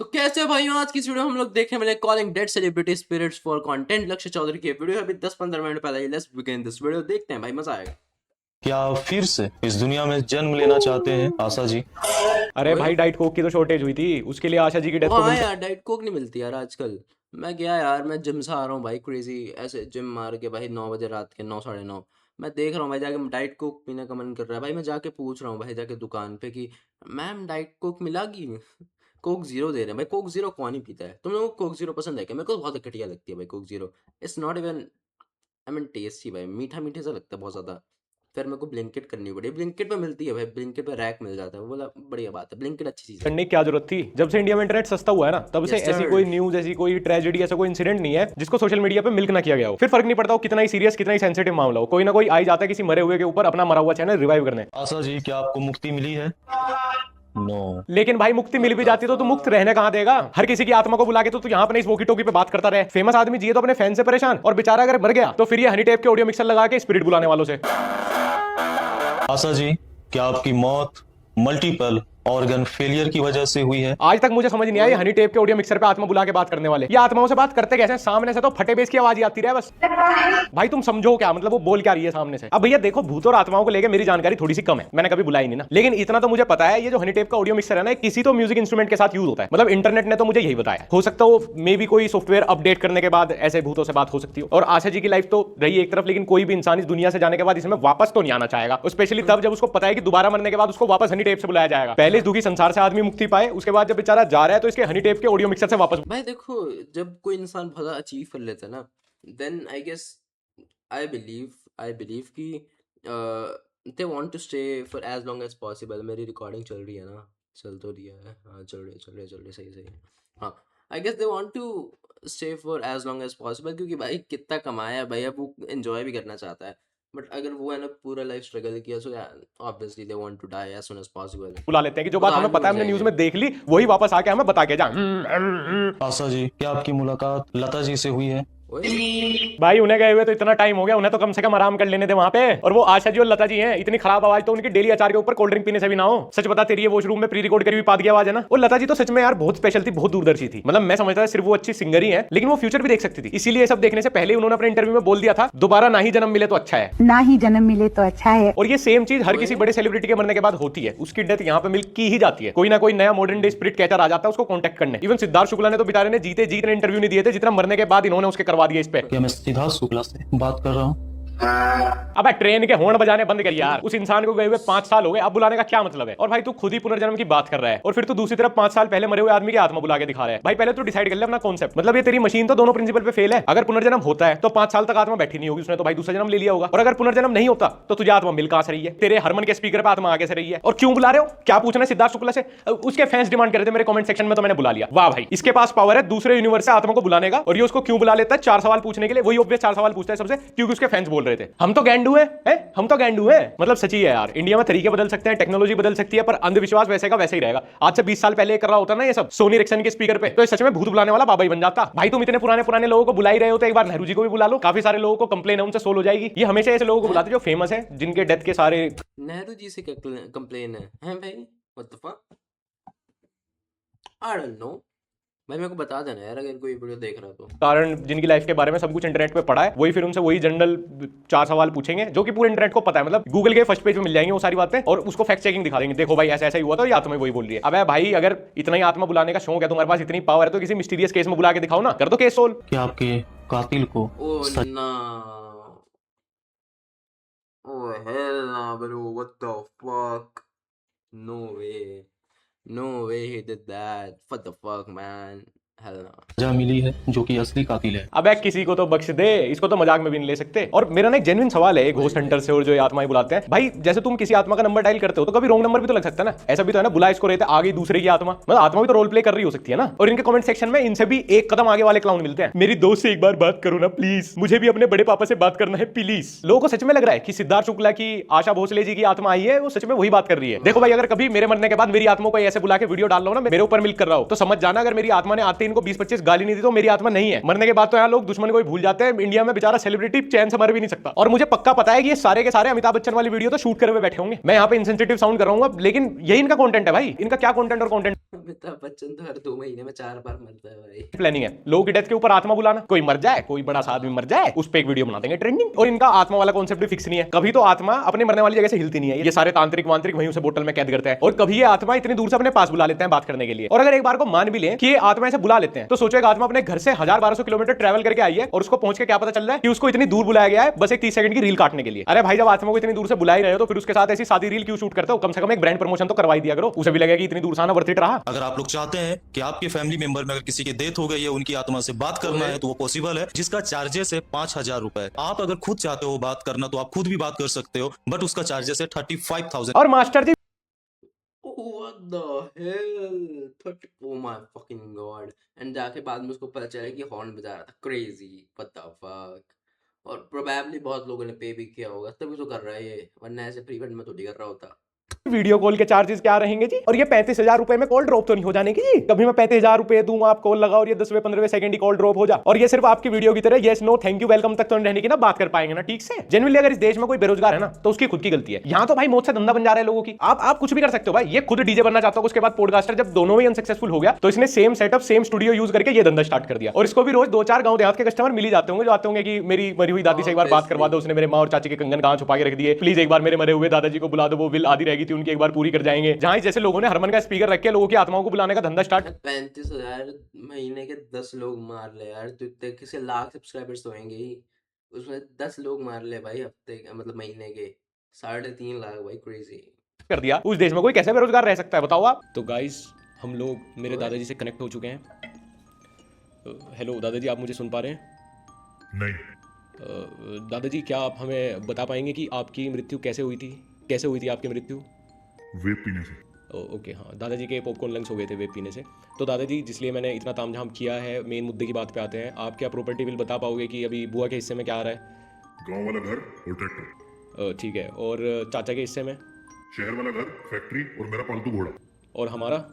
तो कैसे भाइयों, आज की इस वीडियो में हम लोग देखने वाले calling dead celebrity spirits for content. Lakshya Chaudhary की वीडियो अभी 10-15 मिनट पहले ही। Let's begin this video. देखते हैं भाई, मजा आएगा। क्या आप फिर से इस दुनिया में जन्म लेना चाहते हैं आशा जी? अरे ओए भाई डाइट कोक की तो शॉर्टेज हुई थी, उसके लिए आशा जी की डेथ ओ को हाँ मिल यार, डाइट कोक नहीं मिलती यार आजकल। मैं गया यार, मैं जिम से आ रहा हूँ भाई, क्रेजी ऐसे जिम मार के भाई 9 बजे रात के, 9 साढ़े 9। मैं देख रहा हूँ भाई, जाके डाइट कोक पीने का मन कर रहा है भाई। मैं जाके पूछ रहा हूँ भाई जाके दुकान पे कि मैम डाइट कोक मिलागी? कोक जीरो दे रहे हैं भाई। कोक जीरो कौन ही पीता है? तुम लोगों को कोक जीरो पसंद है क्या? मेरे को तो बहुत घटिया लगती है भाई Coke zero. It's not even I mean tasty भाई, मीठा मीठे सा लगता है बहुत ज़्यादा। फिर मेरे को ब्लिंकिट करनी पड़ी। ब्लिंकिट पे मिलती है भाई, ब्लिंकिट पे रैक मिल जाता है, वो बोला बढ़िया बात है, ब्लिंकिट अच्छी चीज़ है। करने की क्या जरूरत थी? जब से इंडिया में इंटरनेट सस्ता हुआ है ना, तब से यस ऐसी सर। कोई न्यूज, ऐसी कोई ट्रेजेडी, ऐसा कोई इंसिडेंट नहीं है जिसको सोशल मीडिया पे मिल्क ना किया गया हो। फिर फर्क नहीं पड़ता हो कितना ही सीरियस, कितना ही सेंसिटिव मामला हो, कोई ना कोई आई जाता है किसी मरे हुए के ऊपर अपना मरा हुआ चैनल रिवाइव करने। आशा जी, क्या आपको मुक्ति मिली है? नो। लेकिन भाई मुक्ति मिल भी जाती तो तू मुक्त रहने कहाँ देगा? हर किसी की आत्मा को बुला के तो तू यहाँ पे नहीं, इस वोकी टोकी पे बात करता रहे। फेमस आदमी जिए तो अपने फैन से परेशान, और बेचारा अगर मर गया तो फिर ये हनी टेप के ऑडियो मिक्सर लगा के स्पिरिट बुलाने वालों से। आशा जी, क्या आपकी मौत मल्टीपल ऑर्गन फेलियर की वजह से हुई है? आज तक मुझे समझ नहीं आई हनी टेप के ऑडियो मिक्सर पे आत्मा बुला के बात करने वाले ये आत्माओं से बात करते कैसे हैं? सामने से तो फटे बेस की आवाज ही आती रहे बस। भाई तुम समझो क्या मतलब, वो बोल क्या रही है सामने से? अब भैया देखो, भूत और आत्माओं को लेकर मेरी जानकारी थोड़ी सी कम है, मैंने कभी बुलाई नहीं ना, लेकिन इतना तो मुझे पता है ये जो हनी टेप का ऑडियो मिक्सर है ना, किसी तो म्यूजिक इंस्ट्रूमेंट के साथ यूज होता है। मतलब इंटरनेट ने तो मुझे यही बताया। हो सकता हो मे भी कोई सॉफ्टवेयर अपडेट करने के बाद ऐसे भूतों से बात हो सकती हो। और आशा जी की लाइफ तो रही एक तरफ, लेकिन कोई भी इंसान इस दुनिया से जाने के बाद इसमें वापस तो नहीं आना चाहेगा, स्पेशली तब जब उसको पता है कि दोबारा मरने के बाद उसको वापस हनी टेप से बुलाया जाएगा। पहले इस दुखी संसार से आदमी मुक्ति पाए, उसके बाद जब बेचारा जा रहा है तो इसके हनी टेप के ऑडियो मिक्सर से वापस। भाई देखो, जब कोई इंसान बहुत ज़्यादा अचीव कर लेता है ना, then I guess I believe कि they want to stay for as long as possible. मेरी रिकॉर्डिंग चल रही है ना? चल तो रही है, हाँ चल रही सही सही। हाँ, I guess they want to stay for as long as possible, क्योंकि भाई कितना कमाया है भाई, अब वो एंजॉय भी करना चाहता है। बट अगर वो है ना पूरा लाइफ स्ट्रगल किया, so obviously they want to die as soon as possible. बुला लेते हैं कि जो वो तो बात आज हमें भी पता है, उठ हमने न्यूज जाएंगे। में देख ली, वही वापस आके हमें बता के जा। आशा जी, क्या आपकी मुलाकात लता जी से हुई है? ओए भाई उन्हें गए हुए तो इतना टाइम हो गया, उन्हें तो कम से कम आराम कर लेने दे वहां पे। और वो आशा जी और लता जी हैं, इतनी खराब आवाज तो उनकी डेली अचार के ऊपर कोल्ड ड्रिंक पीने से भी ना हो। सच बता, तेरी ये वॉशरूम में प्री रिकॉर्ड करी हुई पाद की आवाज है ना, और लता जी तो सच में यार बहुत स्पेशल थी, बहुत दूरदर्शी थी। मतलब मैं समझता था सिर्फ वो अच्छी सिंगर ही है, लेकिन वो फ्यूचर भी देख सकती थी। इसीलिए सब देखने से पहले उन्होंने अपने इंटरव्यू में बोल दिया था, दोबारा ना ही जन्म मिले तो अच्छा है। ना ही जन्म मिले तो अच्छा है। और ये सेम चीज हर किसी बड़े सेलिब्रिटी के मरने के बाद होती है, उसकी डेथ यहाँ पे मिल की ही जाती है। कोई ना कोई नया मॉडर्न डे स्पिरिट कैचर आ जाता है उसको कांटेक्ट करने। इवन सिद्धार्थ शुक्ला ने तो बेचारे ने जीते जी इतने इंटरव्यू नहीं दिए थे जितना मरने के बाद इन्होंने उसके करवा दिए इस पे। क्या मैं सिद्धार्थ शुक्ला से बात कर रहा हूँ? अबे ट्रेन के हॉर्न बजाने बंद कर यार। उस इंसान को गए हुए 5 साल हो गए, अब बुलाने का क्या मतलब है? और भाई तू खुद ही पुनर्जन्म की बात कर रहा है, और फिर तू दूसरी तरफ 5 साल पहले मरे हुए आदमी की आत्मा बुला के दिखा रहा है। भाई पहले तो डिसाइड कर ले अपना कॉन्सेप्ट। मतलब ये तेरी मशीन तो दोनों प्रिंसिपल पे फेल है। अगर पुनर्जन्म होता है तो 5 साल तक आत्मा बैठी नहीं होगी, उसने तो भाई दूसरा जन्म ले लिया होगा। और अगर पुनर्जन्म नहीं होता तो तुझे आत्मा मिल कहां से रही है? तेरे हरमन के स्पीकर पे आत्मा आगे से रही है। और क्यों बुला रहे हो? क्या पूछना है सिद्धार्थ शुक्ला से? उसके फैंस डिमांड कर रहे थे मेरे कमेंट सेक्शन में, तो मैंने बुला लिया। वाह भाई, इसके पास पावर है दूसरे यूनिवर्स से आत्मा को बुलाने का। और ये उसको क्यों बुला लेता है? 4 सवाल पूछने के लिए। वही ऑब्वियस 4 सवाल पूछता है सबसे, क्योंकि उसके फैंस बोल रहे थे हम तो गैंडू हैं, हम तो गैंडू हैं। मतलब सच्ची है यार, इंडिया में तरीके बदल सकते हैं, टेक्नोलॉजी बदल सकती है, पर अंधविश्वास वैसे का वैसे ही रहेगा। आज से 20 साल पहले कर रहा होता ना ये सब सोनी रिक्सन के स्पीकर पे, तो सच में भूत बुलाने वाला बाबा ही बन जाता। भाई तुम इतने पुराने पुराने लोगों को बुला ही रहे हो तो एक बार नेहरू जी को भी बुला लो, काफी सारे लोगों को कंप्लेन है उनसे सोल्व हो जाएगी। ये हमेशा ऐसे लोगों को बुलाते जो फेमस है, जिनके डेथ के सारे। नेहरू जी से क्या कंप्लेन है? हैं भाई, what the fuck? I don't know भाई, मेरे को बता देना यार अगर कोई वीडियो देख रहा है तो। कारण जिनकी लाइफ के बारे में सब कुछ इंटरनेट पे पड़ा है, वही फिर उनसे वही जनरल 4 सवाल पूछेंगे जो कि पूरे इंटरनेट को पता है। मतलब गूगल के फर्स्ट पेज पे मिल जाएंगे वो सारी बातें, और उसको फैक्ट चेकिंग दिखा देंगे, देखो भाई ऐसा ऐसा ही हुआ था, ये आत्मा वही बोल रही है। अब भाई अगर इतना ही आत्मा बुलाने का शौक है, तुम्हारे पास इतनी पावर है, तो किसी मिस्टीरियस केस में बुला के दिखाओ ना, कर दो केस सोल्व। क्या आपके कातिल को oh no, oh hell no bro, what the fuck? No way, no way he did that, what the fuck man, hell no. सजा मिली है जो कि असली कातिल है? अबे किसी को तो बख्श दे, इसको तो मजाक में भी नहीं ले सकते। और मेरा ना एक जेन्युइन सवाल है घोस्ट हंटर से और जो ये आत्माएं बुलाते हैं, भाई जैसे तुम किसी आत्मा का नंबर डायल करते हो तो कभी रॉन्ग नंबर भी तो लग सकता है ना? ऐसा भी तो है ना, बुला इसको रहते आ गई दूसरे की आत्मा, मतलब आत्मा भी तो रोल प्ले कर रही हो सकती है ना। और इनके कमेंट सेक्शन में इनसे भी एक कदम आगे वाले क्लाउन मिलते हैं, मेरी दोस्त से एक बार बात करो ना प्लीज, मुझे भी अपने बड़े पापा से बात करना है प्लीज। लोगों को सच में लग रहा है कि सिद्धार्थ शुक्ला की आशा भोसले जी की आत्मा आई है, वो सच में वही बात कर रही है। देखो भाई, अगर कभी मेरे मरने के बाद मेरी आत्मा को ऐसे बुला के वीडियो डाल लो ना, मेरे ऊपर मिल कर रहा हो, तो समझ जाना अगर मेरी आत्मा ने आते ही इनको 20-25 गाली नहीं दी तो मेरी आत्मा नहीं है। मरने के बाद तो यहाँ लोग दुश्मन को ही भूल जाते हैं। इंडिया में बेचारा सेलिब्रिटी चैन से मर भी नहीं सकता। और मुझे पक्का पता है कि ये सारे के सारे अमिताभ बच्चन वाली वीडियो तो शूट करे हुए बैठे होंगे। मैं यहाँ पे इंसेंसिटिव साउंड कर रहा हूँ, लेकिन यही इनका कंटेंट है भाई। इनका क्या कंटेंट और कंटेंट अमिताभ बच्चन तो हर 2 महीने में 4 बार मरता है भाई। प्लानिंग है लोगों की डेथ के ऊपर आत्मा बुलाना। कोई मर जाए, कोई बड़ा सा आदमी मर जाए, उस पे एक वीडियो बना देंगे ट्रेंडिंग। और इनका आत्मा वाला कॉन्सेप्ट भी फिक्स नहीं है। कभी तो आत्मा अपने मरने वाली जगह से हिलती नहीं है। ये सारे तांत्रिक वांत्रिक वहीं उसे बोतल में कैद करते हैं। और कभी ये आत्मा इतनी दूर से अपने पास बुला लेते हैं बात करने के लिए। और अगर एक बार को मान भी लें कि ये आत्मा ऐसे बुला लेते हैं, तो सोचो एक आत्मा अपने घर से 1000-1200 किलोमीटर ट्रैवल करके आई है और उसको पहुंच के क्या पता चल रहा है कि उसको इतनी दूर बुलाया गया है बस एक 30 सेकंड की रील काटने के लिए। अरे भाई, जब आत्मा को इतनी दूर से बुला ही रहे हो तो फिर उसके साथ ऐसी सादी रील क्यों शूट करते हो? कम से कम एक ब्रांड प्रमोशन तो करवाई दिया करो, उसे भी लगेगा कि इतनी दूर से आना वर्थ इट रहा। अगर आप लोग चाहते हैं कि आपके फैमिली मेंबर में अगर किसी की डेथ हो गई है, उनकी आत्मा से बात करना है, तो वो पॉसिबल है, जिसका चार्जेस है 5000 रुपए। आप अगर खुद चाहते हो बात करना तो आप खुद भी बात कर सकते हो, बट उसका चार्जेस है 35,000। और master ji What the hell? 30 Oh my fucking god! And जाके बाद में उसको पता चला कि हॉर्न बजा रहा था। Crazy, what the fuck? और प्रोबेबली बहुत लोगों ने पे भी किया होगा तभी तो कर रहा है ये, वरना ऐसे फ्री फंड में थोड़ी कर रहा होता। वीडियो कॉल के चार्जेस क्या रहेंगे जी? और ये 35,000 रुपए में कॉल ड्रॉप तो नहीं हो जाने की जी? कभी मैं 35,000 रुपए दूं, आप कॉल लगाओ और ये 10वें-15वें सेकंड की कॉल ड्रॉप हो जा। और ये सिर्फ आपकी वीडियो की तरह yes no thank you welcome तक तो नहीं रहने की ना बात कर पाएंगे ना ठीक से। जेन्युइनली अगर इस देश में कोई बेरोजगार है ना तो उसकी खुद की गलती है। यहाँ तो भाई मौत से धंधा बन जा रहा है लोगों की। आप कुछ भी कर सकते हो भाई। ये खुद डीजे बनना चाहता हो, उसके बाद पॉडकास्टर, जब दोनों ही अनसक्सेसफुल हो गया तो इसने same setup same studio use करके ये धंधा स्टार्ट कर दिया। और इसको भी रोज 2-4 गांव देहात के कस्टमर मिल ही जाते होंगे जो आते होंगे कि मेरी मरी हुई दादी से एक बार बात करवा दो, उसने मेरे माँ और चाची के कंगन कहाँ छुपा के रख दिए, प्लीज एक बार मेरे मरे हुए दादाजी को बुला दो, वो बिल आधी रह गई थी उनकी एक बार पूरी कर जाएंगे। जहां जैसे लोगों ने हरमन का स्पीकर रख के लोगों की आत्माओं को बुलाने का धंधा स्टार्ट। 35,000 महीने के 10 लोग मार ले यार, तो इतने किसी लाख सब्सक्राइबर्स तो होंगे ही, उसमें 10 लोग मार ले भाई हफ्ते मतलब महीने के 3.5 लाख भाई। क्रेजी कर दिया। उस देश में कोई कैसे बेरोजगार रह सकता है बताओ आप? तो गाइस हम लोग मेरे दादाजी से कनेक्ट हो चुके हैं। हेलो दादाजी, आप मुझे सुन पा रहे हैं? नहीं। दादाजी क्या आप हमें बता पाएंगे कि आपकी मृत्यु कैसे हुई थी? कैसे हुई थी आपकी मृत्यु? वेप पीने से। ओके हाँ, दादाजी के पॉपकॉर्न लंग्स हो गए थे वेप पीने से। तो दादाजी जिसलिए मैंने इतना तामझाम किया है, मेन मुद्दे की बात पे आते हैं। आप क्या प्रॉपर्टी बिल बता पाओगे कि अभी बुआ के हिस्से में क्या आ रहा है? गांव वाला घर और ट्रैक्टर। ठीक है। और चाचा के हिस्से में? शहर वाला घर, फैक्ट्री और मेरा पालतू घोड़ा। और हमारा?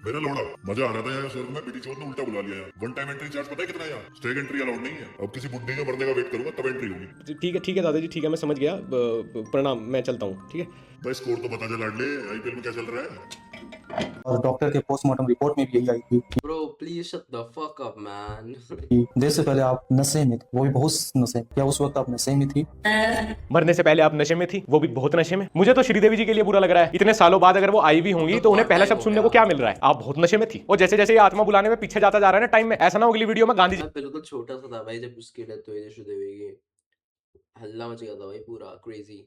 मेरा लोड़ा। मजा आ रहा था यहाँ स्वर्ग में, बेटी चोर ने उल्टा बुला लिया है। वन टाइम एंट्री चार्ज पता है कितना है यहाँ? स्टेग एंट्री अलाउड नहीं है। अब किसी बुड्ढे के मरने का वेट करूंगा तब एंट्री होगी। ठीक है दादाजी, ठीक है, मैं समझ गया। प्रणाम, मैं चलता हूँ। ठीक है भाई, स्कोर तो बता जा लाडले, आईपीएल में क्या चल रहा है? और डॉक्टर के पोस्टमार्टम रिपोर्ट में भी यही आई थी bro, please shut the fuck up man. कि देर से पहले आप नशे में थे, वो भी बहुत नशे। क्या उस वक्त आप नशे में थी? मरने से पहले आप नशे में थी, वो भी बहुत नशे में। मुझे तो श्रीदेवी जी के लिए बुरा लग रहा है। इतने सालों बाद अगर वो आई भी होंगी तो उन्हें पहला शब्द सुनने को क्या मिल रहा है? आप बहुत नशे में थी। और जैसे जैसे ये आत्मा बुलाने में पीछे जाता जा रहा है ना टाइम में, ऐसा ना अगली वीडियो में गांधी जी। मैं बिल्कुल छोटा सा था भाई जब उसकी डेथ हुई थी श्रीदेवी की, हल्ला मच गया था भाई पूरा। क्रेजी।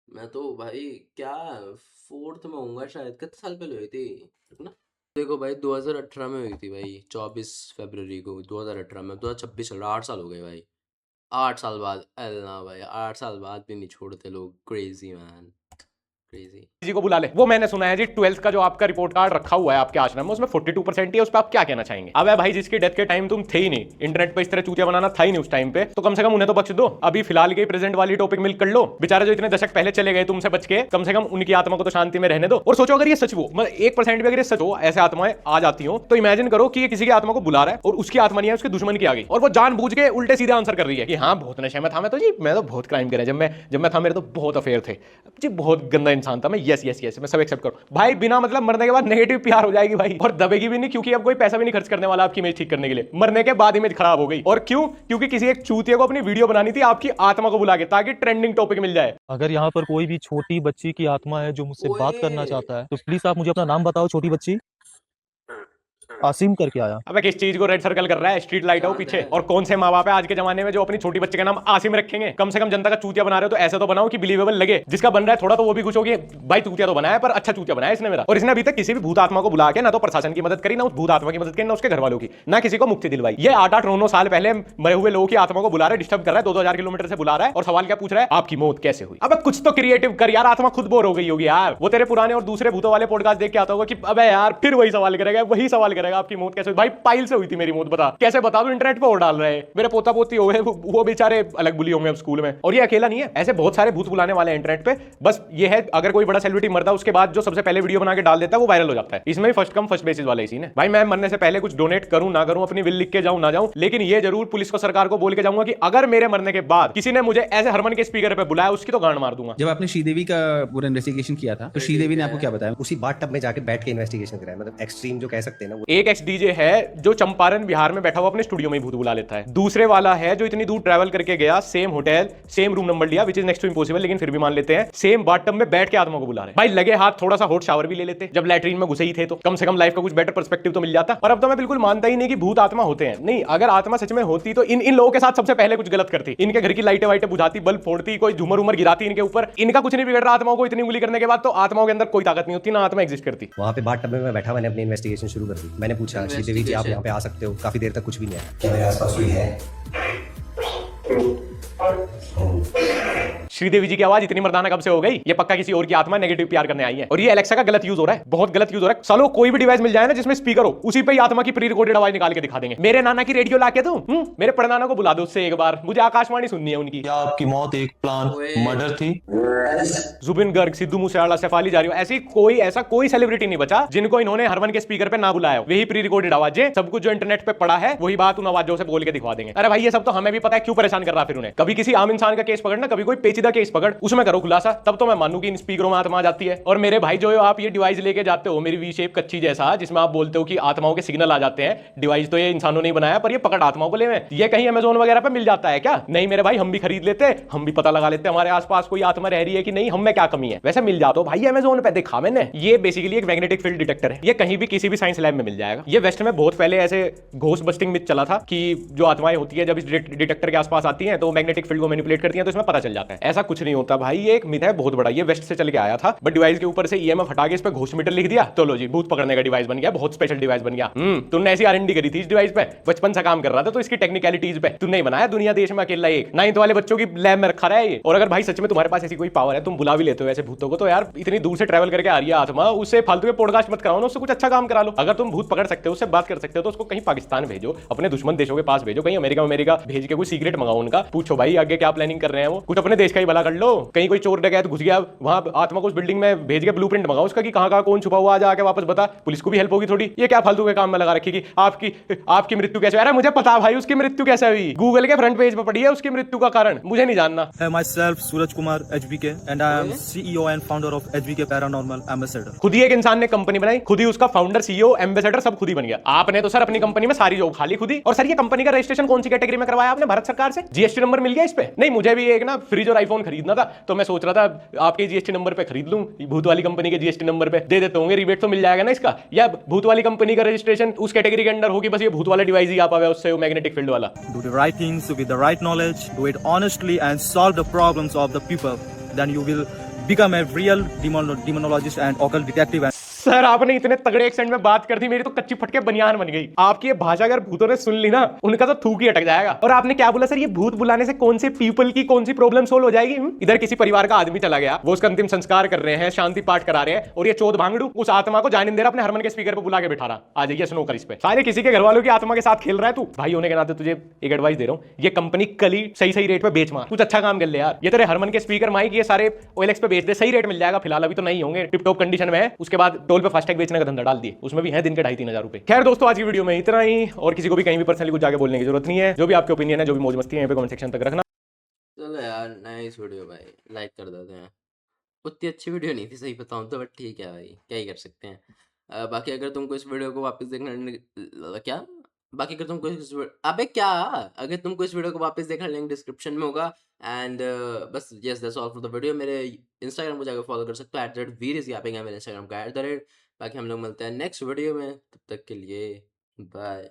मैं तो भाई क्या 4th में होऊंगा शायद। कितने साल पहले हुई थी ना? देखो भाई 2018 में हुई थी भाई, 24 फरवरी को 2018 में। 2026 चल रहा, 8 साल हो गए भाई। 8 साल बाद अल्लाह भाई, 8 साल बाद भी नहीं छोड़ते लोग। Crazy man, crazy. जी को बुला ले। वो मैंने सुना है जी 12th का जो आपका रिपोर्ट कार्ड रखा हुआ है आपके आश्रम में, उसमें 42% ही है। उस पर आप क्या कहना चाहेंगे? अब भाई जिसकी डेथ के टाइम तुम थे ही नहीं, इंटरनेट पे इस तरह चूतिया बनाना था ही नहीं उस टाइम पे, तो कम से कम उन्हें तो बख्श दो। अभी फिलहाल के प्रेजेंट वाली टॉपिक मिल कर लो। बेचारे जो इतने दशक पहले चले गए तुमसे बच के, कम से कम उनकी आत्मा को तो शांति में रहने दो। और सोचो अगर ये सच हो, मतलब 1% भी अगर ये सच हो, ऐसे आत्माएं आ जाती हो, तो इमेजिन करो कि ये किसी की आत्मा को बुला रहा है और उसकी आत्मा नहीं है, उसके दुश्मन की आ गई, और वो जानबूझ के उल्टे सीधे आंसर कर रही है कि हाँ बहुत नशे में था मैं तो जी, मैं तो बहुत क्राइम करे जब मैं था, मेरे तो बहुत अफेयर थे जी, बहुत गंदा इंसान था मैं। यस मैं सब एक्सेप्ट करो भाई। बिना मतलब मरने के बाद नेगेटिव पीआर हो जाएगी भाई, और दबेगी भी नहीं, क्योंकि अब कोई पैसा भी नहीं खर्च करने वाला आपकी इमेज ठीक करने के लिए। मरने के बाद इमेज खराब हो गई। और क्यों? क्योंकि किसी एक चूतिया को अपनी वीडियो बनानी थी आपकी आत्मा को बुला के, ताकि ट्रेंडिंग टॉपिक मिल जाए। अगर यहाँ पर कोई भी छोटी बच्ची की आत्मा है जो मुझसे बात करना ओए। चाहता है तो प्लीज आप मुझे अपना नाम बताओ। छोटी बच्ची आसिम करके आया। अबे किस चीज को रेड सर्कल कर रहा है? स्ट्रीट लाइट हो चांद पीछे। है। और कौन से माँ बाप है आज के जमाने में जो अपनी छोटी बच्चे का नाम आसिम रखेंगे? कम से कम जनता का चूतिया बना रहे हो तो ऐसा तो बनाओ कि बिलीवेबल लगे। जिसका बन रहा है थोड़ा तो वो भी खुश होगी, भाई चूतिया तो बनाया पर अच्छा चूतिया बनाया इसने मेरा। और इसने अभी तक किसी भी भूत आत्मा को बुला के ना तो प्रशासन की मदद करी, ना उस भूत आत्मा की मदद करी, ना उसके घर वालों की, ना किसी को मुक्ति दिलवाई। ये 8-8, 9-9 साल पहले मरे हुए लोगों की आत्मा को बुला रहा है, डिस्टर्ब कर रहा है, 2-2 किलोमीटर से बुला रहा है, और सवाल क्या पूछ रहा है? आपकी मौत कैसे हुई? अब कुछ तो क्रिएटिव कर यार, आत्मा खुद बोर हो गई होगी यार। वो तेरे पुराने और दूसरे भूतों वाले पॉडकास्ट देख के आता होगा कि अबे यार फिर वही सवाल करेगा, वही सवाल करेगा। बताएगा आपकी मौत कैसे हुई। भाई पाइल से हुई थी मेरी मौत, बता कैसे, बता दो। इंटरनेट पे और डाल रहे हैं, मेरे पोता पोती हो गए, वो बेचारे अलग बुली होंगे अब स्कूल में। और ये अकेला नहीं है, ऐसे बहुत सारे भूत बुलाने वाले हैं इंटरनेट पे। बस ये है, अगर कोई बड़ा सेलिब्रिटी मरता है उसके बाद जो सबसे पहले वीडियो बना के डाल देता है वो वायरल हो जाता है। इसमें भी फर्स्ट कम फर्स्ट बेसिस वाले सीन है। भाई मैं मरने से पहले कुछ डोनेट करूं ना करूं, अपनी विल लिख के जाऊं ना जाऊं, लेकिन ये जरूर पुलिस को, सरकार को बोल के जाऊंगा कि अगर मेरे मरने के बाद किसी ने मुझे ऐसे हरमन के स्पीकर पे बुलाया उसकी तो गांड मार दूंगा। जब आपने श्रीदेवी का पूरा इन्वेस्टिगेशन किया था तो श्रीदेवी ने आपको क्या बताया? उसी बाथ टब में जाके बैठ के इन्वेस्टिगेशन कराया, मतलब एक्सट्रीम जो कह सकते हैं ना वो। एक एक्स डीजे है जो चंपारण बिहार में बैठा हुआ अपने स्टूडियो में ही भूत बुला लेता है। दूसरे वाला है जो इतनी दूर ट्रैवल करके गया, same hotel same room number लिया, which is next to impossible, लेकिन फिर भी मान लेते हैं, सेम बाथ टब में बैठ के आत्मा को बुला रहे। भाई लगे हाथ थोड़ा सा हॉट शावर भी ले लेते जब लैट्रीन में घुसे ही थे, तो कम से कम लाइफ का कुछ बेटर पर्सपेक्टिव तो मिल जाता। और अब तो मैं बिल्कुल मानता ही नहीं कि भूत आत्मा होते हैं। नहीं, अगर आत्मा सच में होती तो इन लोगों के साथ सबसे पहले कुछ गलत करती, इनके घर की लाइटें वाइटें बुझाती, बल्ब फोड़ती, कोई झूमर उमर गिराती इनके ऊपर। इनका कुछ नहीं बिगड़ रहा, आत्माओं को इतनी उंगली करने के बाद तो आत्माओं के अंदर कोई ताकत नहीं होती, ना आत्मा एग्जिस्ट करती। वहाँ पे बाथ टब में मैं बैठा, मैंने अपनी इन्वेस्टिगेशन शुरू कर दी। मैंने पूछा श्रीदेवी जी आप यहाँ पे आ सकते हो? काफी देर तक कुछ भी नहीं आया। क्या मेरे आसपास कोई है? श्रीदेवी जी की आवाज इतनी मर्दाना कब से हो गई? ये पक्का किसी और की आत्मा नेगेटिव प्यार करने आई है। और ये एलेक्सा का गलत यूज हो रहा है, बहुत गलत यूज हो रहा है। सालो कोई भी डिवाइस मिल जाए ना जिसमें स्पीकर हो, उसी पे ही आत्मा की प्री रिकॉर्डेड आवाज निकाल के दिखा देंगे। मेरे नाना की रेडियो लाके दूं, मेरे परनाना को बुला दो उससे एक बार, मुझे आकाशवाणी सुननी है उनकी। क्या आपकी मौत एक प्लान मर्डर थी? जुबिन गर्ग, सिद्धू मूसेवाला, शेफाली जारी, ऐसा कोई सेलिब्रिटी नहीं बचा जिनको इन्होंने हरमन के स्पीकर पे ना बुलाया। वही प्री रिकॉर्डेड आवाजें, सब कुछ जो इंटरनेट पे पड़ा है वही बात उन आवाजों से बोल के दिखवा देंगे। अरे भाई ये सब तो हमें भी पता है क्यों परेशान कर रहा फिर उन्हें। कभी किसी आम इंसान का केस पकड़ना, कभी कोई पेचीदा केस पकड़, उसमें करो खुलासा, तब तो मैं मानूं कि इन स्पीकरों में आत्मा आ जाती है। और मेरे भाई जो आप ये डिवाइस लेके जाते हो, मेरी वी शेप कच्ची जैसा, जिसमें आप बोलते हो कि आत्माओं के सिग्नल आ जाते हैं, डिवाइस तो ये इंसानों ने बनाया पर ये पकड़ आत्माओं को ले में, ये कहीं अमेज़न वगैरह पे मिल जाता है क्या? नहीं मेरे भाई, हम भी खरीद लेते, हम भी पता लगा लेते हमारे आसपास कोई आत्मा रह रही है कि नहीं, हम में क्या कमी है। वैसे मिल जाता हो भाई अमेज़न पे, देखा मैंने। ये बेसिकली एक मैग्नेटिक फील्ड डिटेक्टर है, ये कहीं भी किसी भी साइंस लैब में मिल जाएगा। ये वेस्ट में बहुत पहले ऐसे घोस्ट बस्टिंग मिथ चला था कि जो आत्माएं होती है जब इस डिटेक्टर के आसपास आती हैं तो मैग्नेटिक फील्ड को मैनिपुलेट करती हैं, तो इसमें पता चल जाता है। ऐसा कुछ नहीं होता भाई, ये एक मिथ है बहुत बड़ा, ये वेस्ट से चल के आया था। बट डिवाइस के ऊपर से ईएमएफ हटा के इस पे घोस्ट मीटर लिख दिया, तो लो जी भूत पकड़ने का डिवाइस बन गया, बहुत स्पेशल डिवाइस बन गया। तुमने ऐसी आरएनडी करी थी इस डिवाइस पे, बचपन से काम कर रहा था तो इसकी टेक्निकलिटीज पे तुमने ही बनाया, दुनिया देश में अकेला एक 9th वाले बच्चों की लैब में रखा रहा है ये। और अगर भाई सच में तुम्हारे पास ऐसी कोई पावर है, तुम बुला भी लेते हो ऐसे भूतों को, तो यार इतनी दूर से ट्रैवल करके आ रही है आत्मा, उससे फालतू के पॉडकास्ट मत कराओ ना, उससे कुछ अच्छा काम करा लो। अगर तुम भूत पकड़ सकते हो, उससे बात कर सकते हो, तो उसको कहीं पाकिस्तान भेजो, अपने दुश्मन देशों के पास भेजो, कहीं अमेरिका भेज के कोई सीक्रेट मंगाओ उनका, पूछो भाई आगे क्या प्लानिंग कर रहे हैं वो, कुछ अपने देश का ही भला कर लो। कहीं कोई चोर डकैत घुस गया, वहां आत्मा को उस बिल्डिंग में भेज के ब्लूप्रिंट मंगाओ उसका कि कहां कौन छुपा हुआ, आके वापस बता, पुलिस को भी हेल्प होगी थोड़ी। ये क्या फालतू के काम में लगा रखी कि आपकी मृत्यु कैसे? अरे मुझे पता भाई उसकी मृत्यु कैसे हुई, गूगल के फ्रंट पेज पे पड़ी है उसकी मृत्यु का कारण, मुझे नहीं जानना। myself Suraj Kumar HBK and I am CEO and founder of HBK Paranormal Ambassador. खुद ही एक इंसान ने कंपनी बनाई, खुद ही उसका फाउंडर, सीईओ, एम्बेसडर सब खुद ही बन गया। आपने तो सर अपनी कंपनी में सारी जॉब खाली खुद ही। और सर ये कंपनी का रजिस्ट्रेशन कौन सी कैटेगरी में करवाया आपने भारत सरकार से? जीएसटी नंबर मिल गया इस पे? नहीं, मुझे भी एक ना फ्रिज और आईफोन खरीदना था, तो मैं सोच रहा था आपके जीएसटी नंबर पे खरीद लूं, भूत वाली कंपनी के जीएसटी नंबर पे दे देते होंगे, रिबेट तो मिल जाएगा ना इसका। या भूत वाली कंपनी का रजिस्ट्रेशन उस कैटेगरी के अंडर होगी, बस ये भूत वाला डिवाइस ही आ पावे उससे, वो मैग्नेटिक फील्ड वाला। Do the right things with the right knowledge, do it honestly and solve the problems of the people. Then you will become a real demonologist and occult detective. Sir आपने इतने तगड़े accent में बात कर दी, मेरी तो कच्ची फटके बनियान बन गई। आपकी ये भाषा अगर भूतों ने सुन ली ना, उनका तो थूक ही अटक जाएगा। और आपने क्या बोला सर, ये भूत बुलाने से कौन से पीपल की कौन सी प्रॉब्लम सोल्व हो जाएगी? इधर किसी परिवार का आदमी चला गया, वो उसका अंतिम संस्कार कर रहे हैं, शांति पाठ करा रहे हैं, और ये चौथ भांगड़ू उस आत्मा को जानिंदेर अपने हरमन के स्पीकर पर बुला के बैठा रहा, आ जाइए स्नो कर इस पे। सारे किसी के घर वालों की आत्मा के साथ खेल रहा है तू। भाई होने के नाते तुझे एक एडवाइस दे रहा हूँ, ये कंपनी कल ही सही रेट पे बेच मार, कुछ अच्छा काम कर ले यार। ये तेरे हरमन के स्पीकर माइक ये सारे OLX पे बेच दे, सही रेट मिल जाएगा। फिलहाल अभी तो नहीं होंगे, टिप टॉप कंडीशन में है, उसके बाद टोल पे फास्टैग बेचने का धंधा डाल दिए, उसमें भी है दिन के 2,500-3 हजार रुपए। खैर दोस्तों, आज की वीडियो में इतना ही, और किसी को भी कहीं भी पर्सनली कुछ जाके बोलने की जरूरत नहीं है। जो भी आपके ओपिनियन है, जो भी मौज मस्ती है, यहाँ पे कमेंट सेक्शन तक रखना। चलो यार, नाइस वीडियो भाई, लाइक कर देते हैं। उतनी अच्छी वीडियो नहीं थी सही बताऊं तो, बट ठीक है भाई, क्या ही कर सकते हैं। बाकी अगर तुमको इस वीडियो को वापस देखना, क्या बाकी अगर तुमको अबे क्या, अगर तुमको इस वीडियो को वापस देखना, लिंक डिस्क्रिप्शन में होगा। एंड बस yes, that's all for the video. मेरे इंस्टाग्राम को जाकर फॉलो कर सकते हो, @veerisyapping है मेरे इंस्टाग्राम का। बाकी हम लोग मिलते हैं नेक्स्ट वीडियो में, तब तक के लिए बाय।